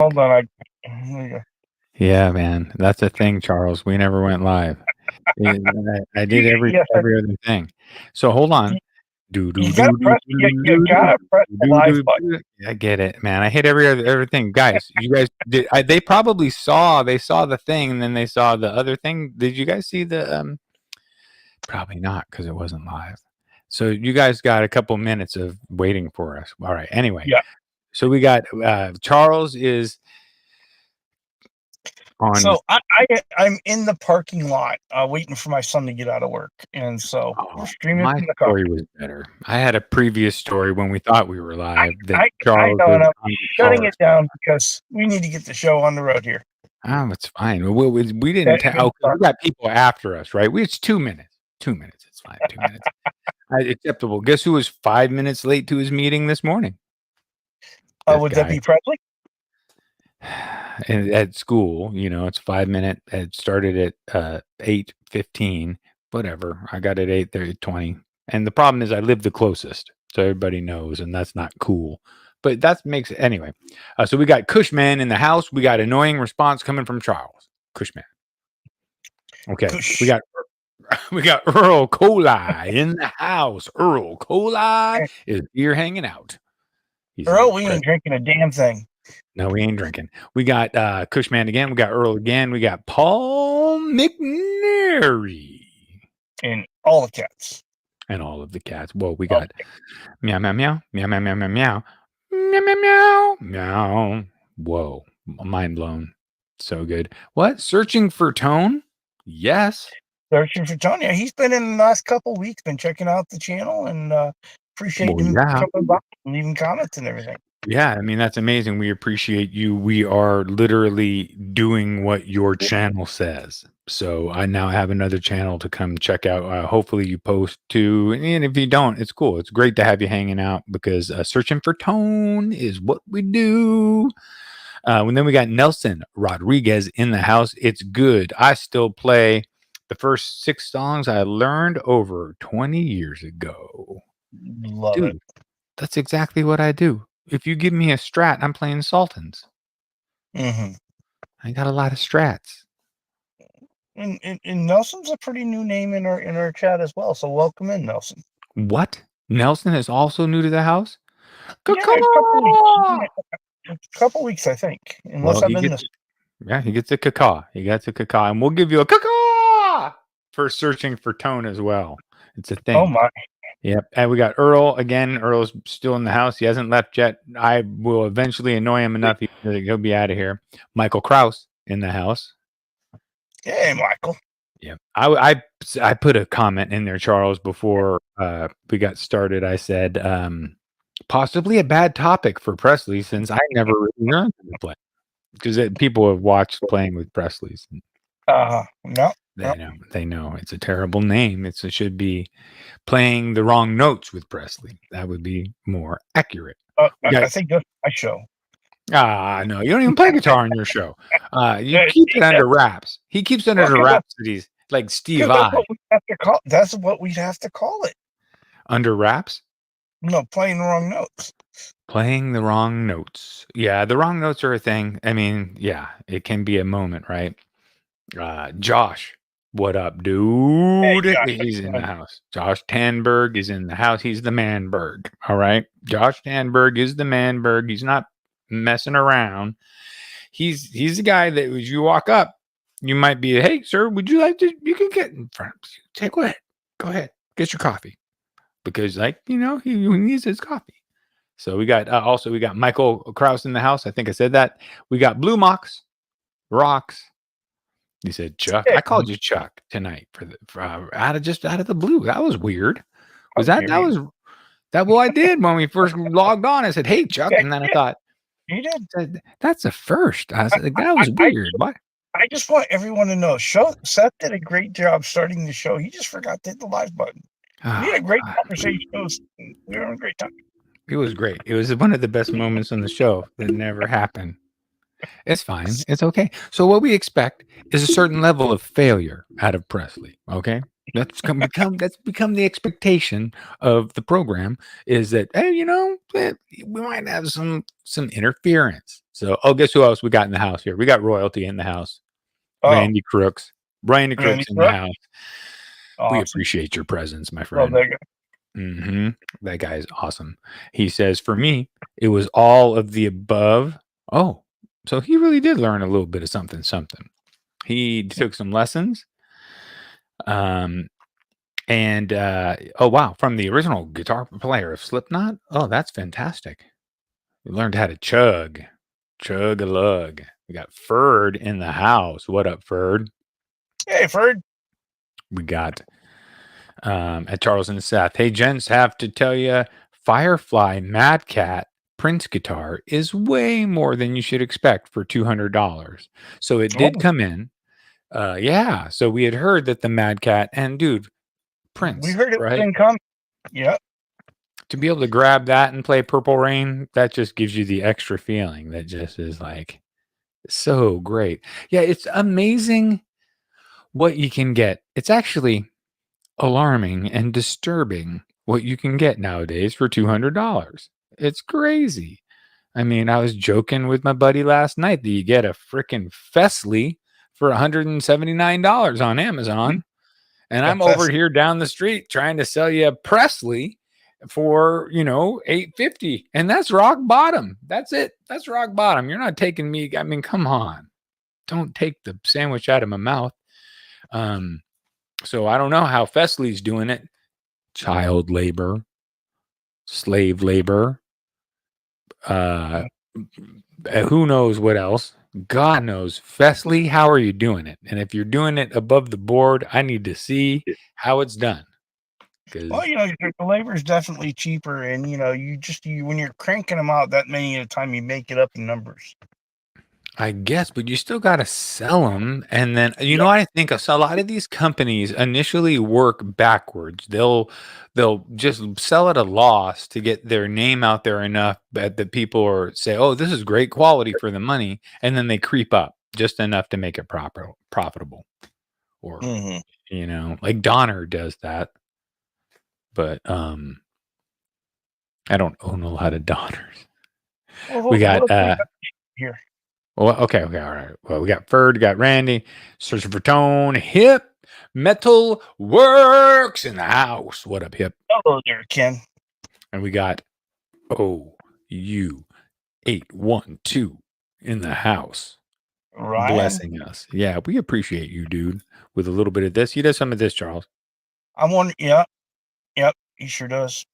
Hold on. There you go. Yeah, man, that's a thing, Charles. We never went live. I did every Yes, other thing. So hold on. Do do you do gotta do press. You do gotta press the do live do button. do. I get it, man. I hit every thing, guys. You guys did. They probably saw. They saw the thing, and then they saw the other thing. Did you guys see the? Probably not, because it wasn't live. So you guys got a couple minutes of waiting for us. All right. Anyway, Yeah. so we got Charles is on. So I'm in the parking lot waiting for my son to get out of work, and so we're streaming My from the car. story was better. I had a previous story when we thought we were live that I Charles know, was and I'm on the shutting car. it down because we need to get the show on the road here. Oh, it's fine. We didn't tell. We got people after us, right? It's 2 minutes. 2 minutes. It's fine. 2 minutes. Acceptable. Guess who was 5 minutes late to his meeting this morning? Would that be Presley? And at school, it's 5 minute. It started at 8:15. Whatever. I got at 8:20. And the problem is I live the closest, so everybody knows, and that's not cool. But that makes it anyway. So we got Cushman in the house. We got annoying response coming from Charles. Cushman. Okay. Cush. We got Earl Coli in the house. Earl Coli is here hanging out. Earl, we ain't drinking a damn thing. No, we ain't drinking. We got Cushman again. We got Earl again. We got Paul McNary. And all the cats. And all of the cats. Well, we got meow, meow, meow, meow, meow, meow, meow, meow, meow, meow, meow, meow. Whoa, mind blown. So good. What? Searching for Tone? Yes. Searching for Tone. Yeah, he's been in the last couple of weeks, been checking out the channel, and appreciate him coming by and leaving comments and everything. Yeah, I mean, that's amazing. We appreciate you. We are literally doing what your channel says. So I now have another channel to come check out. Hopefully you post too. And if you don't, it's cool. It's great to have you hanging out because searching for tone is what we do. And then we got Nelson Rodriguez in the house. It's good. I still play the first 6 songs I learned over 20 years ago. Love Dude, it. That's exactly what I do. If you give me a strat, I'm playing Sultans. Mm-hmm. I got a lot of strats. And Nelson's a pretty new name in our chat as well. So welcome in, Nelson. What? Nelson is also new to the house? Yeah, a couple weeks, I think. Unless I'm in this. Yeah, he gets a caca. He gets a caca. And we'll give you a caca for searching for tone as well. It's a thing. Oh, my. Yep. And we got Earl again. Earl's still in the house. He hasn't left yet. I will eventually annoy him enough. He'll be out of here. Michael Krause in the house. Hey, Michael. Yeah. I put a comment in there, Charles, before we got started. I said, possibly a bad topic for Presley since I never really learned to play. Because people have watched Playing with Presley's. No. They know it's a terrible name. It should be Playing the Wrong Notes with Presley. That would be more accurate. I think that's my show. No, you don't even play guitar on your show. You keep it under wraps. He keeps it under wraps that he's like Steve I. That's what we'd have to call it. Under wraps? No, playing the wrong notes. Playing the wrong notes. Yeah, the wrong notes are a thing. I mean, yeah, it can be a moment, right? Josh, what up, dude? Hey, Josh, he's in the house. Josh Tanberg is in the house. He's the Manberg. All right. Josh Tanberg is the Manberg. He's not messing around. He's the guy that as you walk up, you might be, hey, sir, would you like to? You can get in front of you. Go ahead. Get your coffee. Because, he needs his coffee. So we got we got Michael Krause in the house. I think I said that. We got Blue Mox Rocks. He said Chuck. I called you Chuck tonight out of the blue. That was weird. Was that well, I did when we first logged on. I said, hey, Chuck. And then I thought, you did. That's a first. I said, that was weird. What? I just want everyone to know. Seth did a great job starting the show. He just forgot to hit the live button. We had a great conversation. We were having a great time. It was great. It was one of the best moments on the show that never happened. It's fine. It's okay. So what we expect is a certain level of failure out of Presley. Okay. That's become the expectation of the program is that, hey, we might have some interference. So, guess who else we got in the house here? We got royalty in the house. Oh, Randy Crooks. Randy Randy Crooks in the Crook. house. We Awesome. appreciate your presence, my Love friend. that guy. That guy is awesome. He says, for me, it was all of the above. Oh, so he really did learn a little bit of something. He took some lessons. And oh wow, from the original guitar player of Slipknot. Oh, that's fantastic. We learned how to chug a lug. We got Ferd in the house. What up, Ferd? Hey, Ferd. We got at Charles and Seth. Hey, gents, have to tell you, Firefly Mad Cat Prince guitar is way more than you should expect for $200. So it did come in. Yeah. So we had heard that the Mad Cat and dude, Prince, We heard it right? didn't come. Yep. To be able to grab that and play Purple Rain, that just gives you the extra feeling that just is like so great. Yeah, it's amazing what you can get. It's actually alarming and disturbing what you can get nowadays for $200. It's crazy. I mean, I was joking with my buddy last night that you get a freaking Fesley for $179 on Amazon. And I'm over here down the street trying to sell you a Presley for, $850. And that's rock bottom. That's it. That's rock bottom. You're not taking me. I mean, come on. Don't take the sandwich out of my mouth. So I don't know how Fesley's doing it. Child labor, slave labor, who knows what else? God knows. Fesley, how are you doing it? And if you're doing it above the board, I need to see how it's done. Well, the labor is definitely cheaper, and you when you're cranking them out that many at a time, you make it up in numbers. I guess, but you still got to sell them. And then, I think a lot of these companies initially work backwards. They'll just sell at a loss to get their name out there enough that people say, oh, this is great quality for the money. And then they creep up just enough to make it profitable. Or, like Donner does that. But I don't own a lot of Donners. We got here. Well, okay, all right. Well, we got Ferd, got Randy, searching for tone, Hip Metal Works in the house. What up, Hip? Hello there, Ken. And we got OU812 in the house. Ryan? Blessing us. Yeah, we appreciate you, dude, with a little bit of this. He does some of this, Charles. I'm wondering, yep, he sure does.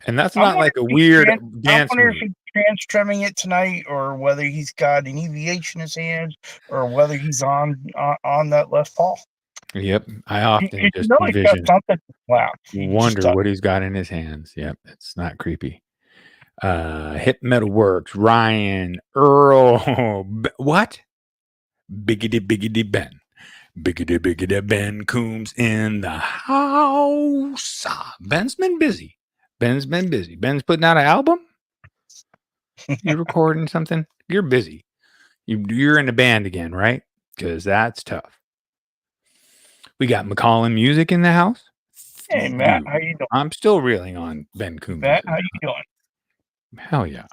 And that's not like a weird dance move. If he's trans trimming it tonight, or whether he's got an EVH in his hands, or whether he's on that Les Paul. Yep, I often just envision. Wow, wonder what he's got in his hands. Yep, it's not creepy. Hip Metal Works, Ryan, Earl, what? Biggity Ben. Biggity Ben Coombs in the house. Ben's been busy. Ben's putting out an album. You recording something? You're busy. You're in the band again, right? Because that's tough. We got McCollum Music in the house. Hey, Matt, how you doing? I'm still reeling on Ben Coombs. Matt, how you doing? Hell yeah.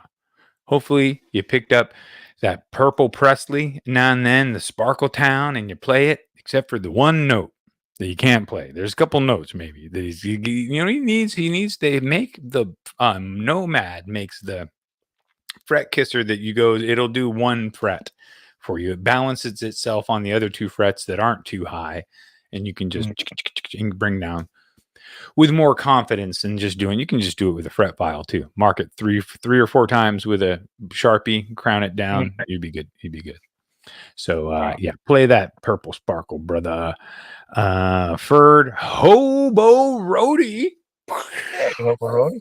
Hopefully you picked up that Purple Presley now and then, the Sparkle Town, and you play it, except for the one note that you can't play. There's a couple notes maybe that he needs to make the Nomad makes the fret kisser that it'll do one fret for you. It balances itself on the other two frets that aren't too high, and you can just bring down with more confidence than just doing. You can just do it with a fret file too. Mark it three or four times with a Sharpie, crown it down. You'd be good. So yeah, play that Purple Sparkle, brother. Ferd Hobo Roadie. Hey, Hobo Roadie.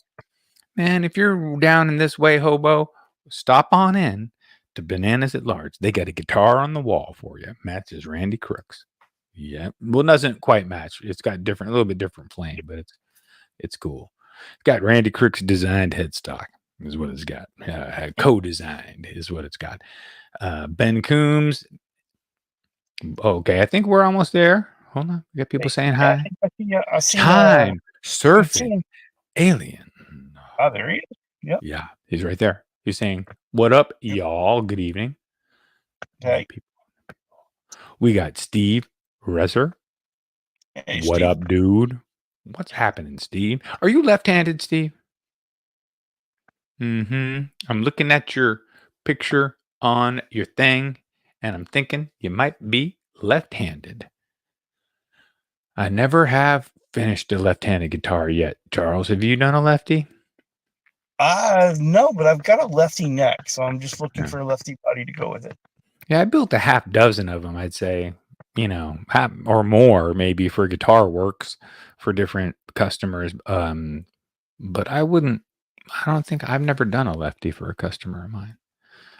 Man, if you're down in this way, Hobo, stop on in to Bananas at Large. They got a guitar on the wall for you. Matches Randy Crooks. Yeah. Well, it doesn't quite match. It's got a little bit different flame, but it's cool. It's got Randy Crooks designed headstock is what it's got. Co-designed is what it's got. Ben Coombs. Okay, I think we're almost there. Hold on. We got people saying Yeah, hi. I seen Time. I'm Surfing. seeing. Alien. Oh, there he is. Yep. Yeah, he's right there. He's saying, "What up, y'all? Good evening." Hey, We got Steve Resser. hey, What Steve. up, dude? What's happening, Steve? Are you left-handed, Steve? I'm looking at your picture on your thing, and I'm thinking you might be left-handed. I never have finished a left-handed guitar yet. Charles, have you done a lefty? No, but I've got a lefty neck, so I'm just looking Yeah. for a lefty body to go with it. Yeah, I built a half dozen of them, I'd say, half or more maybe for Guitar Works for different customers. But I don't think I've never done a lefty for a customer of mine.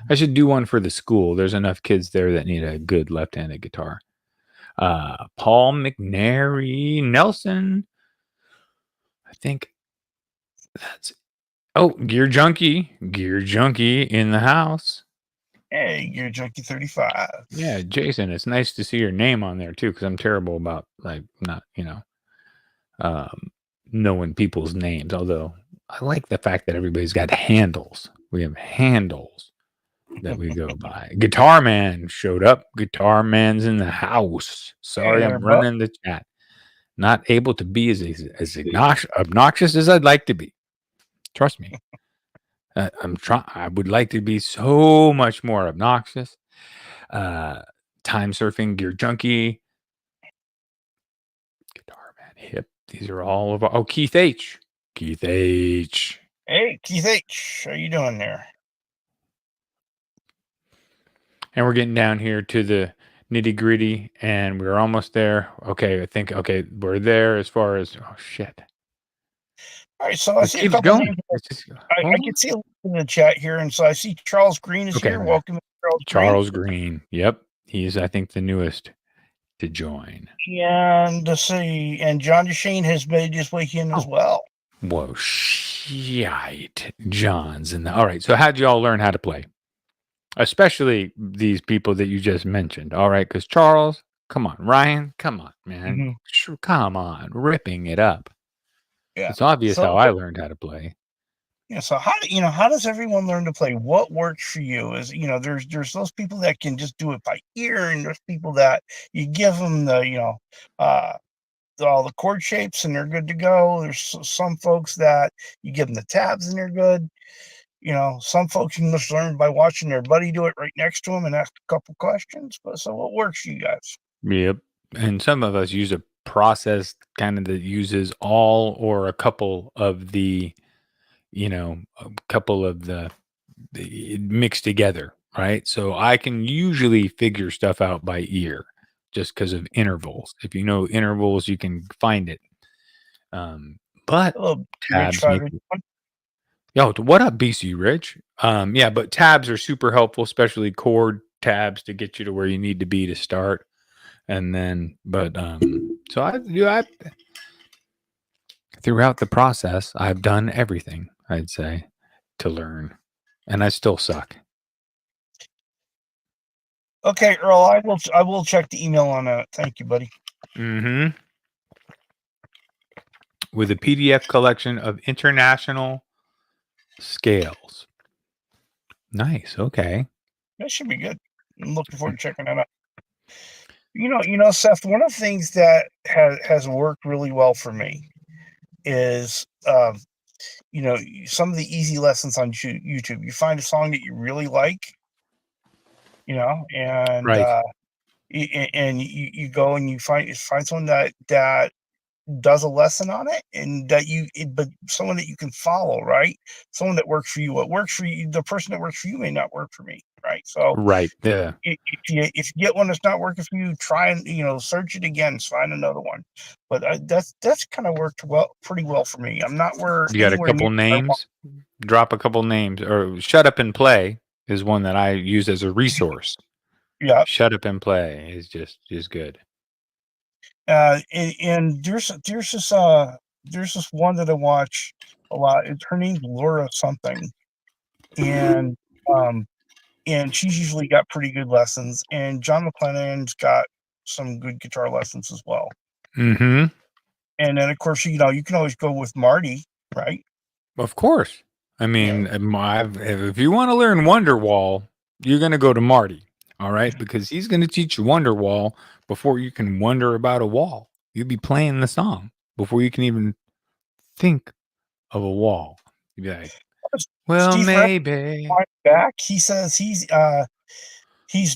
I should do one for the school. There's enough kids there that need a good left-handed guitar. Paul McNary Nelson. I think that's Gear Junkie in the house. Hey, you're Junkie 35. Yeah, Jason, it's nice to see your name on there too, because I'm terrible about not knowing people's names. Although I like the fact that everybody's got handles. We have handles that we go by. Guitar Man showed up. Guitar Man's in the house. Sorry, Hey there, I'm bub. running the chat. Not able to be as obnoxious as I'd like to be. Trust me. I'm trying. I would like to be so much more obnoxious. Time Surfing, Gear Junkie, Guitar Man, Hip. These are all of our. Oh, Keith H. Keith H. Hey, Keith H. How you doing there? And we're getting down here to the nitty gritty, and we're almost there. Okay, I think. Okay, we're there as far as. Oh shit! All right, so I It see a keeps couple going. names. It's just, I can see a link in the chat here, and so I see Charles Green is okay. here. Welcome, Charles Green. Charles Green. Yep, he's I think the newest to join. And let's see, and John DeShane has made his way in as well. Whoa, shite. John's in the. All right, so how'd y'all learn how to play? Especially these people that you just mentioned. All right, because Charles, come on, Ryan, come on, man, come on, ripping it up. Yeah, it's obvious how I learned how to play. Yeah, so how does everyone learn to play? What works for you? Is there's those people that can just do it by ear, and there's people that you give them the all the chord shapes and they're good to go. There's some folks that you give them the tabs and they're good. Some folks you must learn by watching their buddy do it right next to them and ask a couple questions. But so what works for you guys? Yep. And some of us use a process kind of that uses all or a couple of the, mixed together, right? So I can usually figure stuff out by ear just because of intervals. If you know intervals, you can find it. But Hello, Rich tabs make 581. Yo, what up, BC Rich? Yeah, but tabs are super helpful, especially chord tabs to get you to where you need to be to start. And then, so I throughout the process, I've done everything, I'd say, to learn, and I still suck. Okay, Earl, I will check the email on that. Thank you, buddy. With a PDF collection of international scales. Nice. Okay. That should be good. I'm looking forward to checking that out. Seth, one of the things that has worked really well for me is, some of the easy lessons on YouTube. You find a song that you really like, and Right. and you go and you find someone that does a lesson on it, and but someone that you can follow, right? Someone that works for you. What works for you, the person that works for you may not work for me, right? So Right. Yeah. if you get one that's not working for you, try and search it again, find another one. But that's kind of worked pretty well for me. I'm not You got a couple names? Drop a couple names, or Shut Up and Play is one that I use as a resource. Yeah. Shut Up and Play is just good. And there's this one that I watch a lot. Her name's Laura something, and she's usually got pretty good lessons. And John McClennan's got some good guitar lessons as well. Mm-hmm. And then, of course, you can always go with Marty, right? Of course. I mean, if you want to learn Wonderwall, you're going to go to Marty. All right. Because he's going to teach you Wonderwall before you can wonder about a wall. You'll be playing the song before you can even think of a wall. You'd be like, well, Steve Rex maybe. back. He says he's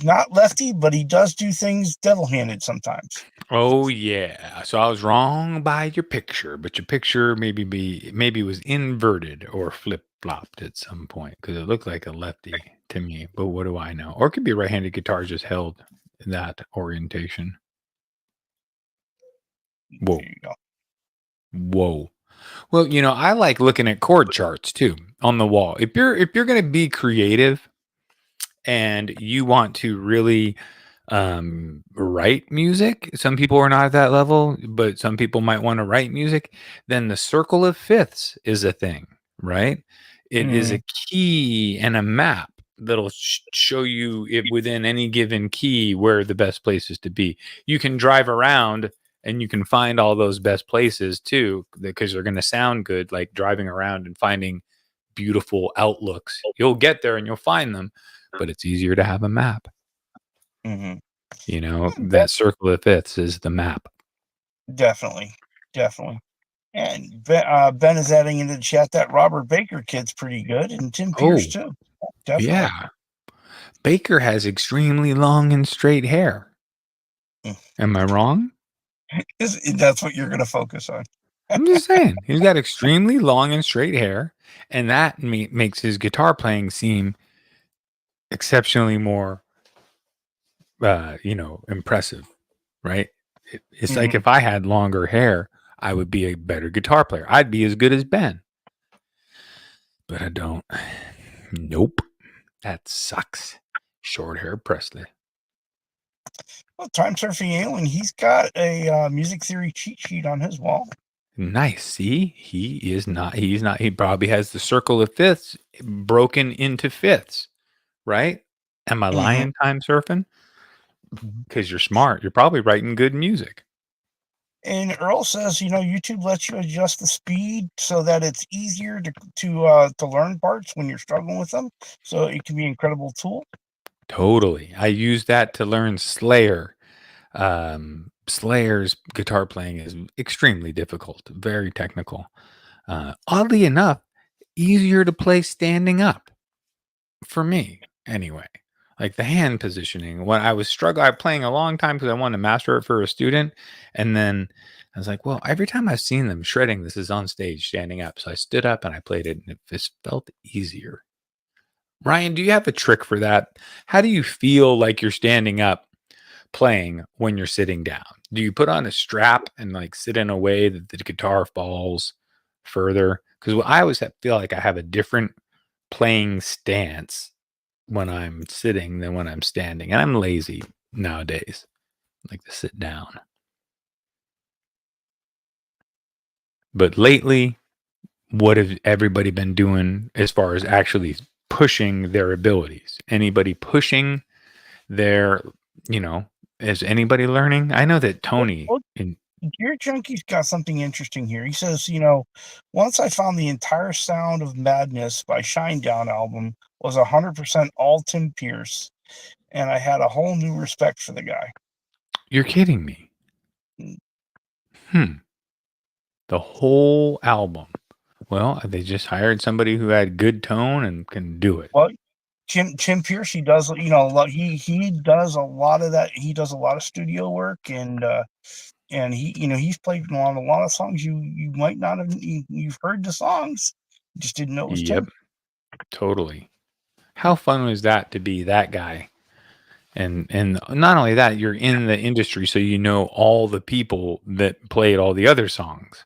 not lefty, but he does do things devil-handed sometimes. Oh yeah. So I was wrong by your picture, but your picture maybe was inverted or flip-flopped at some point because it looked like a lefty to me. But what do I know? Or it could be a right-handed guitar just held in that orientation. Whoa. There you go. Whoa. Well, I like looking at chord charts too on the wall. If you're going to be creative and you want to really write music, some people are not at that level, but some people might want to write music, then the circle of fifths is a thing, right? It is a key and a map that'll show you it within any given key where the best places to be. You can drive around and you can find all those best places too, because they're going to sound good, like driving around and finding beautiful outlooks. You'll get there and you'll find them, but it's easier to have a map. That circle of fifths is the map. Definitely. And Ben is adding into the chat that Robert Baker kid's pretty good, and Tim Pierce too. Definitely. Yeah. Baker has extremely long and straight hair. Am I wrong? That's what you're going to focus on. I'm just saying. He's got extremely long and straight hair, and that makes his guitar playing seem exceptionally more, impressive, right? It's like if I had longer hair, I would be a better guitar player. I'd be as good as Ben. But I don't. Nope. That sucks. Short hair Presley. Well, Time Surfing Alien, he's got a music theory cheat sheet on his wall. Nice. See, he's not, he probably has the circle of fifths broken into fifths, right? Am I lying, Time Surfing? Because you're smart. You're probably writing good music. And Earl says, YouTube lets you adjust the speed so that it's easier to learn parts when you're struggling with them. So it can be an incredible tool. Totally. I use that to learn Slayer. Slayer's guitar playing is extremely difficult, very technical. Oddly enough, easier to play standing up for me anyway. Like the hand positioning, when I was playing a long time because I wanted to master it for a student. And then I was like, well, every time I've seen them shredding, this is on stage standing up. So I stood up and I played it and it just felt easier. Ryan, do you have a trick for that? How do you feel like you're standing up playing when you're sitting down? Do you put on a strap and like sit in a way that the guitar falls further? Because I always feel like I have a different playing stance when I'm sitting than when I'm standing. And I'm lazy nowadays. I like to sit down. But lately, what has everybody been doing as far as actually pushing their abilities? Anybody pushing their, is anybody learning? I know that Tony Gear Junkie's got something interesting here. He says, once I found the entire Sound of Madness by Shinedown album was 100% all Tim Pierce, and I had a whole new respect for the guy. You're kidding me. The whole album. Well, they just hired somebody who had good tone and can do it. Well, Tim Pierce, he does, he does a lot of that. He does a lot of studio work, and he, he's played on a lot of songs you might not have, you've heard the songs, just didn't know it was Tim. Totally. How fun was that to be that guy? And not only that, you're in the industry, so you know all the people that played all the other songs,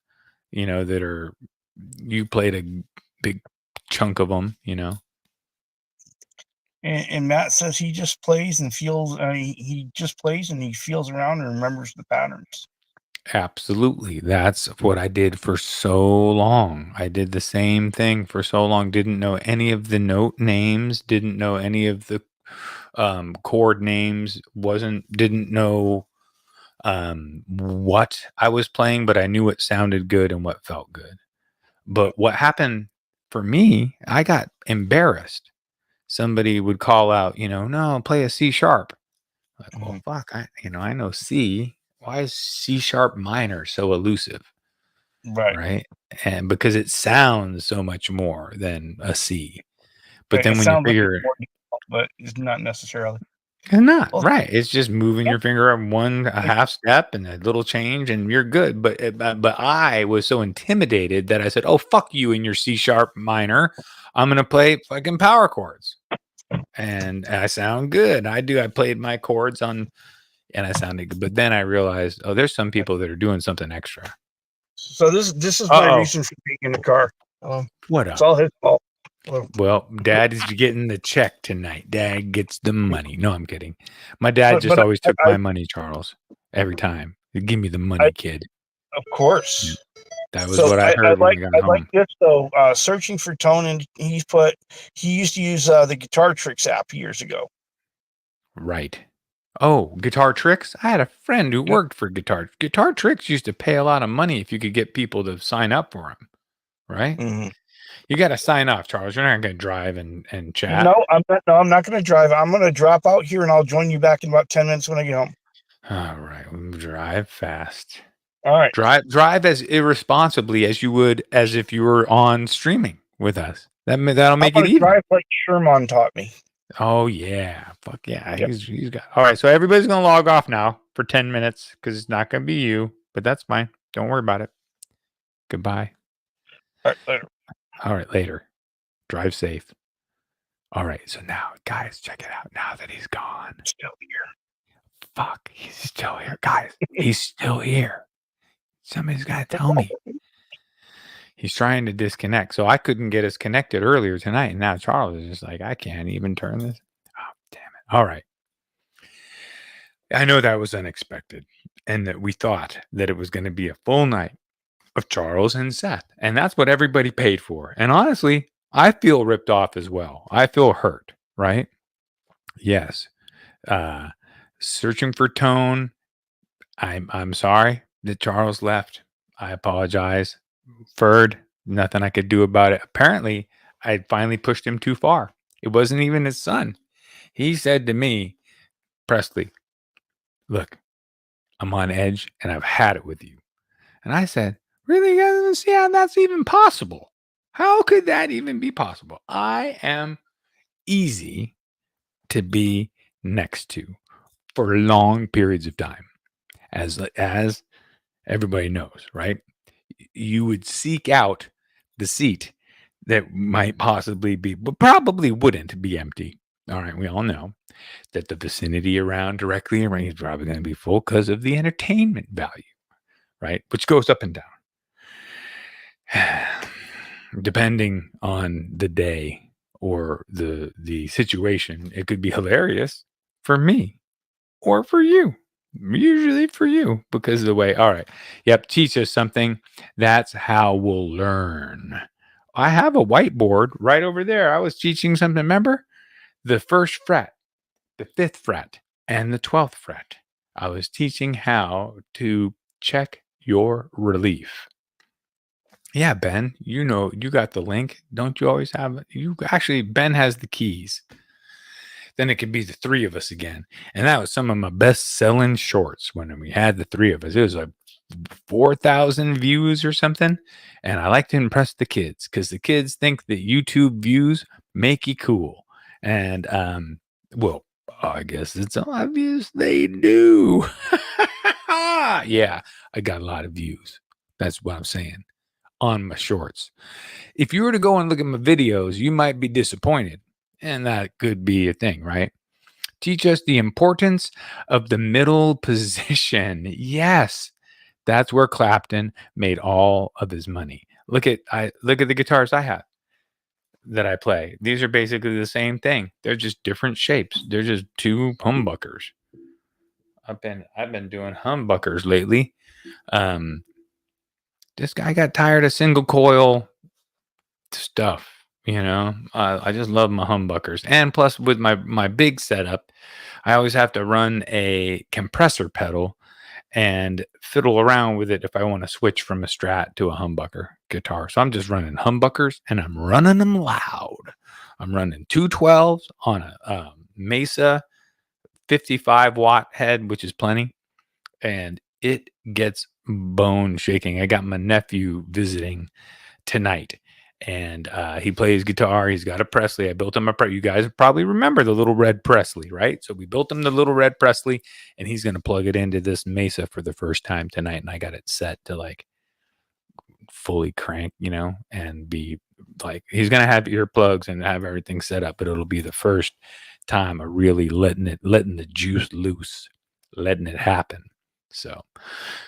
you played a big chunk of them, And Matt says he just plays and feels, he just plays and he feels around and remembers the patterns. Absolutely. That's what I did for so long. I did the same thing for so long. Didn't know any of the note names, didn't know any of the chord names, didn't know what I was playing, but I knew what sounded good and what felt good. But what happened for me, I got embarrassed. Somebody would call out, no, play a C sharp. Like, well, fuck, I know C. Why is C sharp minor so elusive? Right. And because it sounds so much more than a C. But then when you figure like more, but it's not necessarily. It's not right. It's just moving your finger up a half step and a little change, and you're good. But I was so intimidated that I said, "Oh, fuck you and your C sharp minor. I'm gonna play fucking power chords." And I sound good. I do. I played my chords on, and I sounded good. But then I realized, oh, there's some people that are doing something extra. So this is my reason for being in the car. What up? It's all his fault. Well, Dad is getting the check tonight. Dad gets the money. No, I'm kidding. My dad just always took my money, Charles. Every time. Give me the money, kid. Of course. That was what I heard when I got home. I like this though. Searching for tone, and he used to use the Guitar Tricks app years ago. Right. Oh, Guitar Tricks? I had a friend who worked for Guitar Tricks used to pay a lot of money if you could get people to sign up for him. Right? Mm-hmm. You got to sign off, Charles. You're not going to drive and chat. No, I'm not. No, I'm not going to drive. I'm going to drop out here, and I'll join you back in about 10 minutes when I get home. All right, drive fast. All right, drive as irresponsibly as you would as if you were on streaming with us. That'll make it even. Drive like Sherman taught me. Oh yeah, fuck yeah. Yep. He's got. All right, so everybody's going to log off now for 10 minutes because it's not going to be you, but that's fine. Don't worry about it. Goodbye. All right, later. All right, later. Drive safe. All right, so now, guys, check it out. Now that he's gone. Still here. Fuck, he's still here. Guys, he's still here. Somebody's got to tell me. He's trying to disconnect. So I couldn't get us connected earlier tonight. And now Charles is just like, I can't even turn this. Oh, damn it. All right. I know that was unexpected and that we thought that it was going to be a full night of Charles and Seth. And that's what everybody paid for. And honestly, I feel ripped off as well. I feel hurt, right? Yes. Searching for tone. I'm sorry that Charles left. I apologize. Ferd, nothing I could do about it. Apparently, I had finally pushed him too far. It wasn't even his son. He said to me, Presley, look, I'm on edge and I've had it with you. And I said, really? I don't see how that's even possible. How could that even be possible? I am easy to be next to for long periods of time. As everybody knows, right? You would seek out the seat that might possibly be, but probably wouldn't be empty. All right, we all know that the vicinity directly around is probably going to be full because of the entertainment value, right? Which goes up and down. Depending on the day or the situation, it could be hilarious for me or for you. Usually for you because of the way. All right. Yep. Teach us something. That's how we'll learn. I have a whiteboard right over there. I was teaching something. Remember the first fret, the fifth fret, and the 12th fret. I was teaching how to check your relief. Yeah, Ben, you got the link. Don't you always have it? Ben has the keys. Then it could be the three of us again. And that was some of my best selling shorts when we had the three of us. It was like 4,000 views or something. And I like to impress the kids because the kids think that YouTube views make you cool. And, well, I guess it's obvious they do. Yeah, I got a lot of views. That's what I'm saying on my shorts. If you were to go and look at my videos, you might be disappointed. And that could be a thing, right? Teach us the importance of the middle position. Yes, that's where Clapton made all of his money. Look at the guitars I have that I play. These are basically the same thing. They're just different shapes. They're just two humbuckers. I've been doing humbuckers lately. This guy got tired of single coil stuff. I just love my humbuckers. And plus with my big setup, I always have to run a compressor pedal and fiddle around with it if I want to switch from a Strat to a humbucker guitar. So I'm just running humbuckers, and I'm running them loud. I'm running 212s on a Mesa 55 watt head, which is plenty, and it gets bone shaking. I got my nephew visiting tonight, and he plays guitar. He's got a Presley. I built him you guys probably remember the little red Presley, right? So we built him the little red Presley, and he's going to plug it into this Mesa for the first time tonight, and I got it set to like fully crank, and be like, he's going to have earplugs and have everything set up, but it'll be the first time of really letting the juice loose, letting it happen. So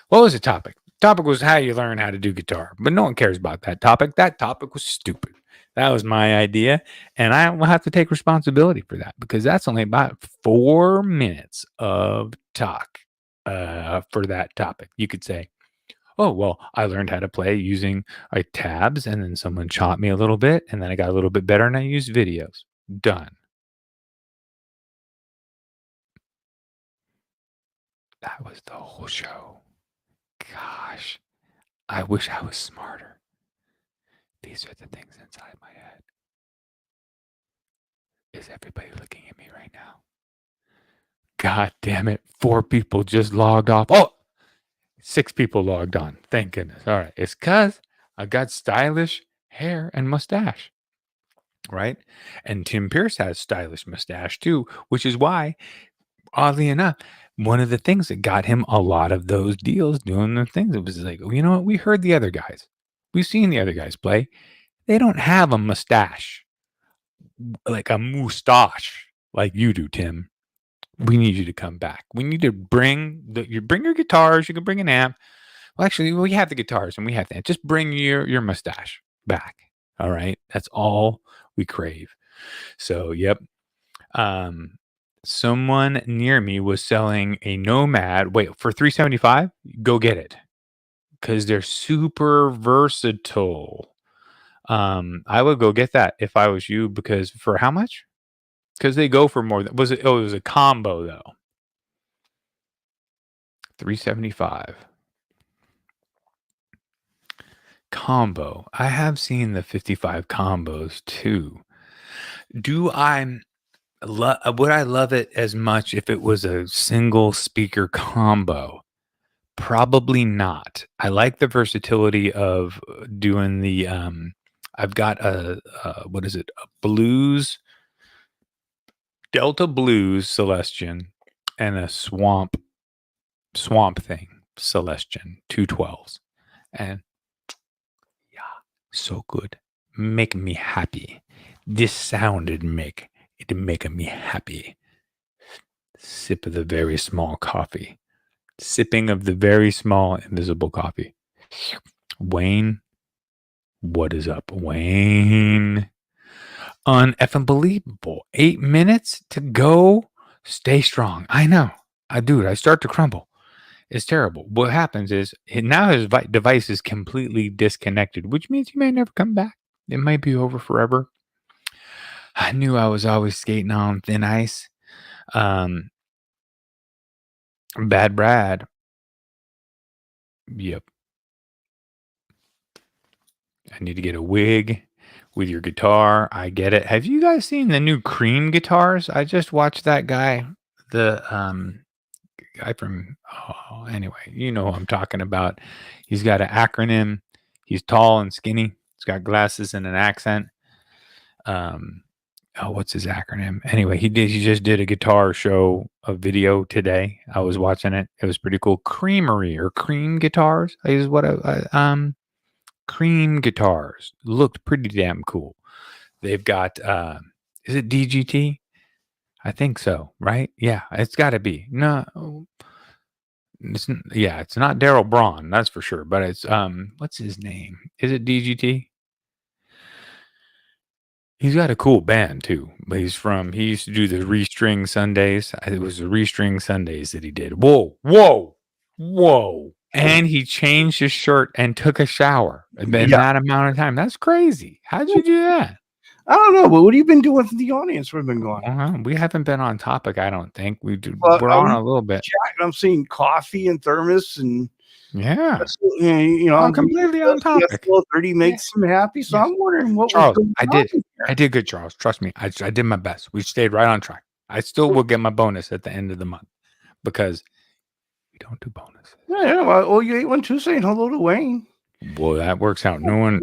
what was the topic? Topic was how you learn how to do guitar, but no one cares about that topic. That topic was stupid. That was my idea, and I will have to take responsibility for that, because that's only about 4 minutes of talk for that topic. You could say, oh, well, I learned how to play using tabs, and then someone taught me a little bit, and then I got a little bit better, and I used videos. Done. That was the whole show. Gosh, I wish I was smarter. These are the things inside my head. Is everybody looking at me right now? God damn it. 4 people just logged off. Oh, 6 people logged on. Thank goodness. All right. It's because I got stylish hair and mustache. Right? And Tim Pierce has stylish mustache too, which is why, oddly enough, one of the things that got him a lot of those deals doing the things, it was like, you know what? We heard the other guys. We've seen the other guys play. They don't have a mustache, like a moustache, like you do, Tim. We need you to come back. We need to bring your guitars. You can bring an amp. Well, actually, we have the guitars and we have that. Just bring your mustache back. All right. That's all we crave. So, yep. Someone near me was selling a Nomad. Wait, for $375? Go get it, because they're super versatile. I would go get that if I was you, because for how much? Because they go for more than, it was a combo though. $375 combo. I have seen the 55 combos too. Would I love it as much if it was a single speaker combo? Probably not. I like the versatility of doing the I've got a what is it? A blues, Delta Blues Celestion, and a Swamp Thing Celestion 212s. And yeah, so good. Make me happy. This sounded make me happy. Sip of the very small coffee. Sipping of the very small invisible coffee. Wayne, what is up, Wayne? Unbelievable. 8 minutes to go. Stay strong. I know. I start to crumble. It's terrible. What happens is now his device is completely disconnected, which means he may never come back. It might be over forever. I knew I was always skating on thin ice. Bad Brad. Yep. I need to get a wig with your guitar. I get it. Have you guys seen the new Cream guitars? I just watched that guy, the guy from, anyway, you know who I'm talking about. He's got an acronym. He's tall and skinny. He's got glasses and an accent. What's his acronym? Anyway, he just did a guitar show, a video today. I was watching it. It was pretty cool. Creamery or Cream guitars is what Cream guitars looked pretty damn cool. They've got is it DGT? I think so, right? Yeah, it's got to be. No, it's not Daryl Braun, that's for sure. But it's what's his name? Is it DGT? He's got a cool band too. But he used to do the Restring Sundays. It was the Restring Sundays that he did. Whoa. And he changed his shirt and took a shower in that amount of time. That's crazy. How'd you do that? I don't know, but what have you been doing with the audience? We've been going. We haven't been on topic, I don't think. Well, We're on a little bit. I'm seeing coffee and thermos and Yeah. I'm completely on topic. 30 makes him happy. So I'm wondering what Charles, was going on. I did good, Charles. Trust me. I did my best. We stayed right on track. I still will get my bonus at the end of the month because we don't do bonuses. Yeah. Well, you ate one too, saying hello to Wayne. Well, that works out. No one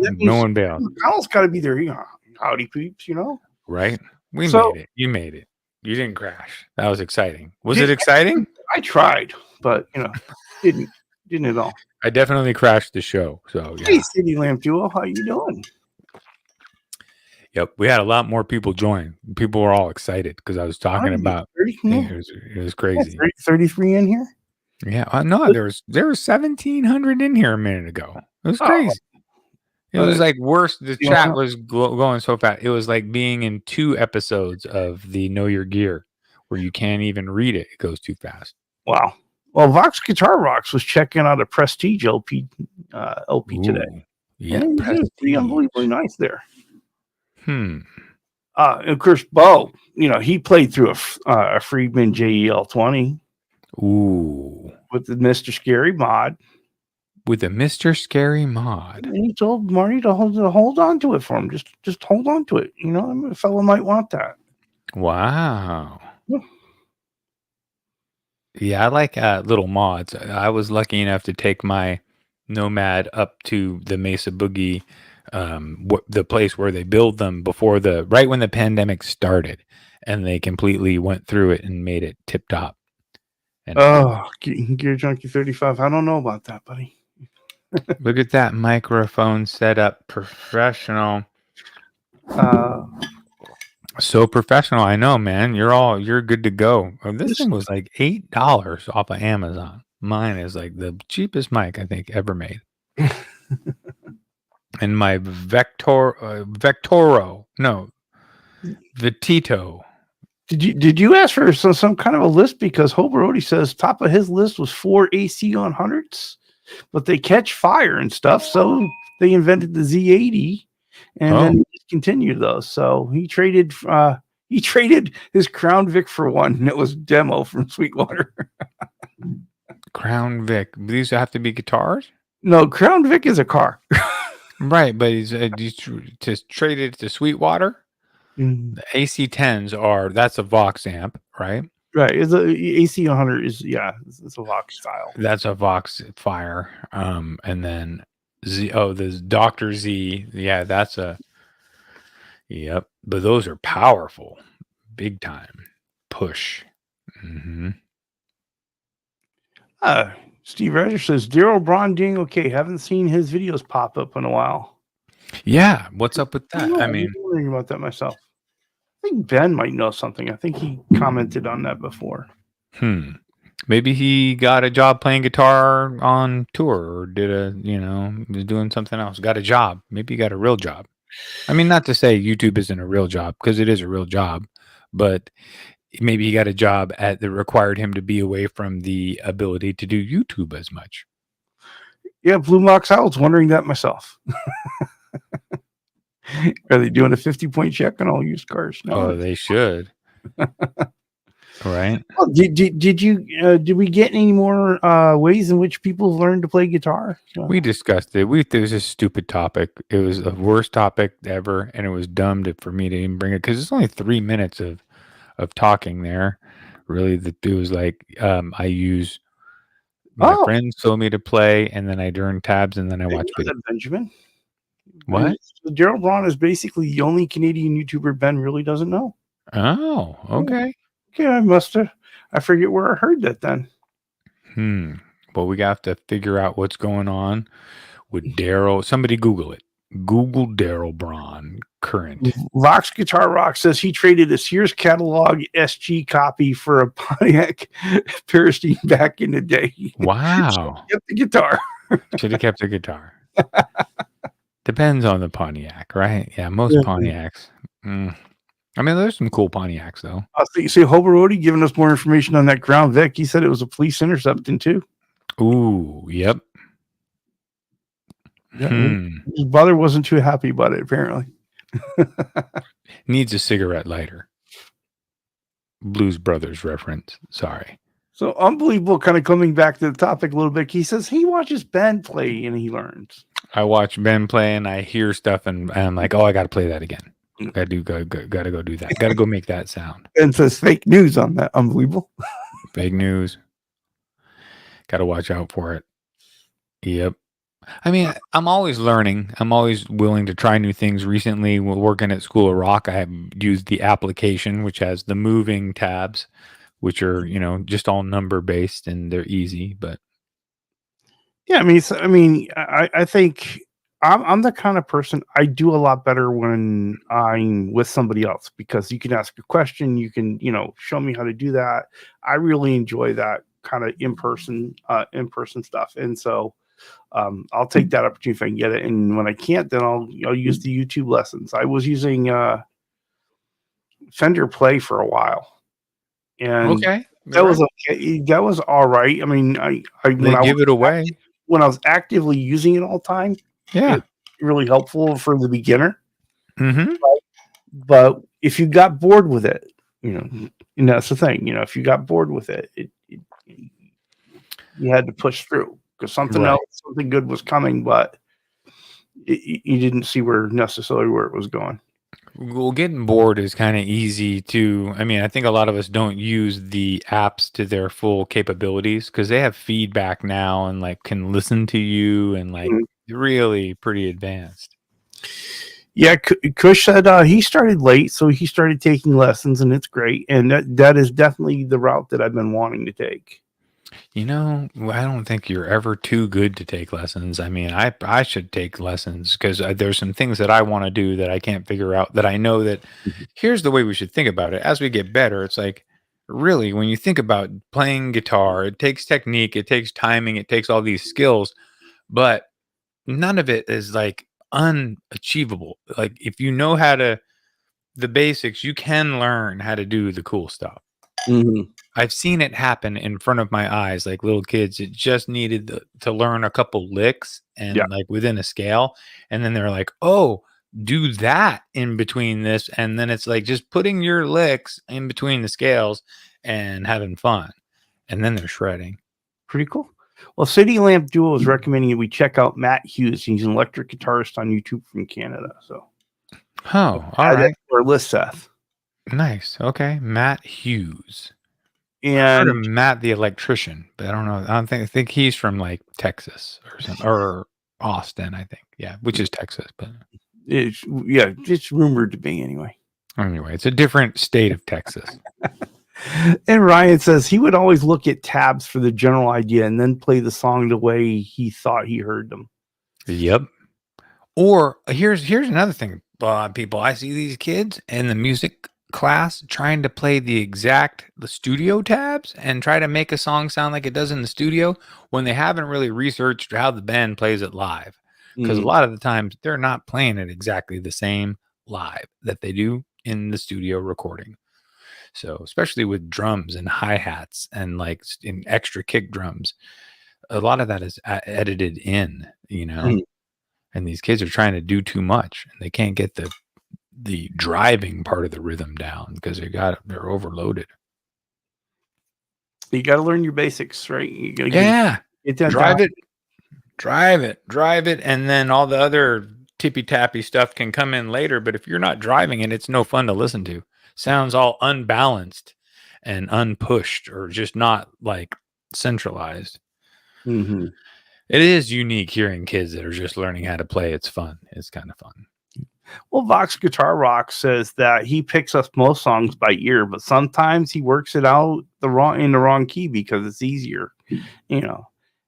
bailed. McConnell's got to be there. Howdy peeps, Right? We made it. You made it. You didn't crash. That was exciting. Was it exciting? I tried, but didn't at all. I definitely crashed the show. So yeah. Hey, City Lamp Duo, how you doing? Yep, we had a lot more people join. People were all excited because I was talking about 30, it was crazy. 33 in here. Yeah, no, there was 1,700 in here a minute ago. It was crazy. It was like worse. The chat was going so fast. It was like being in 2 episodes of the Know Your Gear, where you can't even read it. It goes too fast. Wow. Well, Vox Guitar Rocks was checking out a Prestige LP today. Yeah, pretty unbelievably nice there. Of course, Bo, he played through a Friedman JEL 20. Ooh. With the Mr. Scary mod. With the Mr. Scary mod. And he told Marty to hold on to it for him. Just hold on to it. A fellow might want that. Wow. Yeah, I like little mods. I was lucky enough to take my Nomad up to the Mesa Boogie, the place where they build them right when the pandemic started, and they completely went through it and made it tip top. Gear Junkie 35. I don't know about that, buddy. Look at that microphone setup, professional. So professional. I know, man. You're good to go. This thing was like $8 off of Amazon. Mine is like the cheapest mic I think ever made. And my Vitito. Did you ask for some kind of a list? Because Hoberody says top of his list was 4 AC 100s, but they catch fire and stuff, so they invented the Z80, and then discontinued those. So he traded his Crown Vic for one, and it was demo from Sweetwater. Crown Vic. These have to be guitars? No, Crown Vic is a car. Right, but he's just traded to Sweetwater. The AC10s that's a Vox amp, right? Right. It's a AC 100 it's a Vox style. That's a Vox Fire. And then there's Dr. Z. Yeah, that's yep. But those are powerful, big time push. Steve Reddish says Daryl Braun doing okay. Haven't seen his videos pop up in a while. Yeah, what's up with that? I'm wondering about that myself. I think Ben might know something. I think he commented on that before. Maybe he got a job playing guitar on tour, or was doing something else. Got a job. Maybe he got a real job. I mean, not to say YouTube isn't a real job, because it is a real job, but maybe he got a job that required him to be away from the ability to do YouTube as much. Yeah, Blue Mox, I was wondering that myself. Are they doing a 50-point check on all used cars? No, they should. Right? Oh, did we get any more ways in which people have learned to play guitar? We discussed it. It was a stupid topic. It was the worst topic ever, and it was dumb for me to even bring it, because it's only 3 minutes of talking there. Really, it was like I use my friends told me to play, and then I turn tabs, and then I watch videos. Benjamin. What? Daryl Braun is basically the only Canadian YouTuber Ben really doesn't know. Oh, okay. Okay, I forget where I heard that then. Well, we have to figure out what's going on with Daryl. Somebody Google it. Google Daryl Braun current. Vox Guitar Rock says he traded a Sears catalog SG copy for a Pontiac Paristine back in the day. Wow. Get the guitar. Should have kept the guitar. Depends on the Pontiac, right? Yeah, most Pontiacs. I mean, there's some cool Pontiacs, though. You see, Hoberody giving us more information on that Crown Vic. He said it was a police intercepting, too. Ooh, yep. His brother wasn't too happy about it, apparently. Needs a cigarette lighter. Blues Brothers reference. Sorry. So Unbelievable, kind of coming back to the topic a little bit. He says he watches Ben play and he learns. I watch Ben play and I hear stuff and I'm like, oh, I got to play that again. Gotta go do that. Gotta go make that sound. Ben says fake news on that. Unbelievable. Fake news. Gotta watch out for it. Yep. I mean, I'm always learning. I'm always willing to try new things. Recently, while working at School of Rock, I have used the application, which has the moving tabs, which are, just all number based and they're easy. But Yeah, I think I'm the kind of person, I do a lot better when I'm with somebody else because you can ask a question, you can, show me how to do that. I really enjoy that kind of in-person stuff. And so I'll take that opportunity if I can get it. And when I can't, then I'll use the YouTube lessons. I was using Fender Play for a while. And okay. That was okay. That was all right. I mean, when I was actively using it all the time, yeah, it's really helpful for the beginner. Mm-hmm. But if you got bored with it, and that's the thing, if you got bored with it, you had to push through because something good was coming, but you didn't see necessarily where it was going. Well, getting bored is kind of easy to. I mean, I think a lot of us don't use the apps to their full capabilities because they have feedback now and can listen to you and really pretty advanced. Yeah, Kush said he started late, so he started taking lessons, and it's great. And that is definitely the route that I've been wanting to take. I don't think you're ever too good to take lessons. I mean, I should take lessons because there's some things that I want to do that I can't figure out that I know that here's the way we should think about it. As we get better, it's like really when you think about playing guitar, it takes technique, it takes timing, it takes all these skills, but none of it is unachievable. Like if you know the basics, you can learn how to do the cool stuff. Mm-hmm. I've seen it happen in front of my eyes, like little kids. It just needed to learn a couple licks and within a scale. And then they're like, oh, do that in between this. And then it's like just putting your licks in between the scales and having fun. And then they're shredding. Pretty cool. Well, City Lamp Duo is recommending that we check out Matt Hughes. He's an electric guitarist on YouTube from Canada. So, all right. Or list, Seth. Nice. Okay. Matt Hughes. And I heard of Matt the electrician, but I don't know. I think he's from Texas or something, or Austin, I think. Yeah, which is Texas, but it's rumored to be anyway. Anyway, it's a different state of Texas. And Ryan says he would always look at tabs for the general idea and then play the song the way he thought he heard them. Yep. Or here's another thing, people. I see these kids in the music class trying to play the studio tabs and try to make a song sound like it does in the studio when they haven't really researched how the band plays it live. Because a lot of the times they're not playing it exactly the same live that they do in the studio recording. So especially with drums and hi-hats and in extra kick drums, a lot of that is edited in, and these kids are trying to do too much and they can't get the driving part of the rhythm down because they're overloaded. You got to learn your basics, right? Drive it, and then all the other tippy tappy stuff can come in later. But if you're not driving it, it's no fun to listen to. Sounds all unbalanced and unpushed, or just not centralized. Mm-hmm. It is unique hearing kids that are just learning how to play. It's fun. It's kind of fun. Well, Vox Guitar Rock says that he picks up most songs by ear, but sometimes he works it out in the wrong key because it's easier,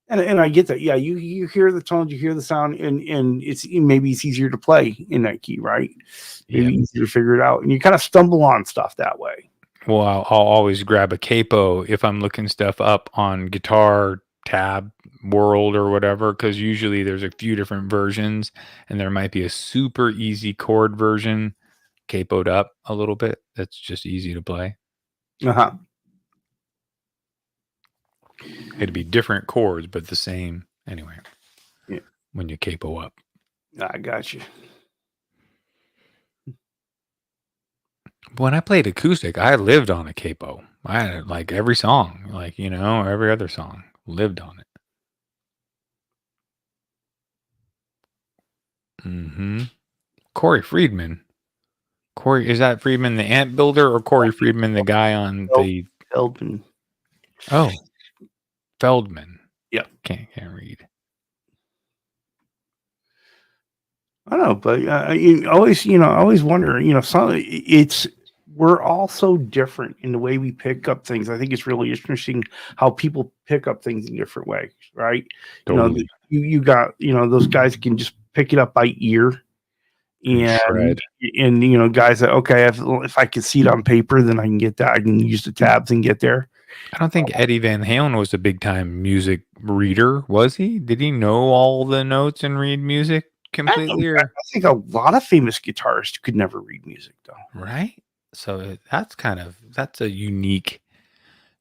And I get that. Yeah, you hear the tones, you hear the sound, and it's easier to play in that key, right? Maybe easier to figure it out, and you kind of stumble on stuff that way. Well, I'll always grab a capo if I'm looking stuff up on Guitar Tab World or whatever, because usually there's a few different versions and there might be a super easy chord version capoed up a little bit that's just easy to play. It'd be different chords but the same anyway. When you capo up. I got you. When I played acoustic, I lived on a capo. I had like every song, like, you know, every other song, lived on it. Corey Friedman. Corey, is that Friedman the ant builder, or Corey Friedman the guy on the Feldman? Oh, Feldman. Yeah. Can't read. I don't know, but you always wonder, we're all so different in the way we pick up things. I think it's really interesting how people pick up things in different ways, right? Totally. You got, those guys can just pick it up by ear, Shred. and guys that, okay, if I can see it on paper, then I can get that. I can use the tabs and get there. I don't think Eddie Van Halen was a big time music reader, was he? Did he know all the notes and read music completely? I think a lot of famous guitarists could never read music, though. Right. So that's a unique,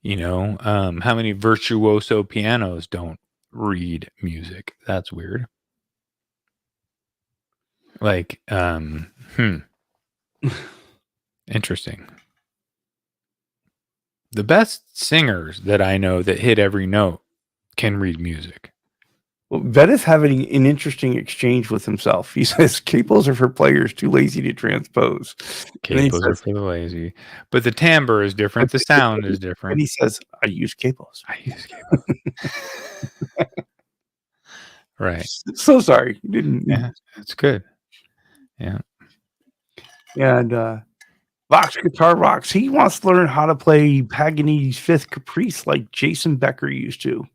how many virtuoso pianos don't read music? That's weird. Like, interesting. The best singers that I know that hit every note can read music. Well, Vet is having an interesting exchange with himself. He says capos are for players too lazy to transpose. Capos are for the lazy. But the timbre is different. The sound is different. And he says, I use capos. I use capos. Right. So sorry. You didn't. Yeah, that's good. Yeah. And Vox Guitar Rocks. He wants to learn how to play Pagani's Fifth Caprice like Jason Becker used to.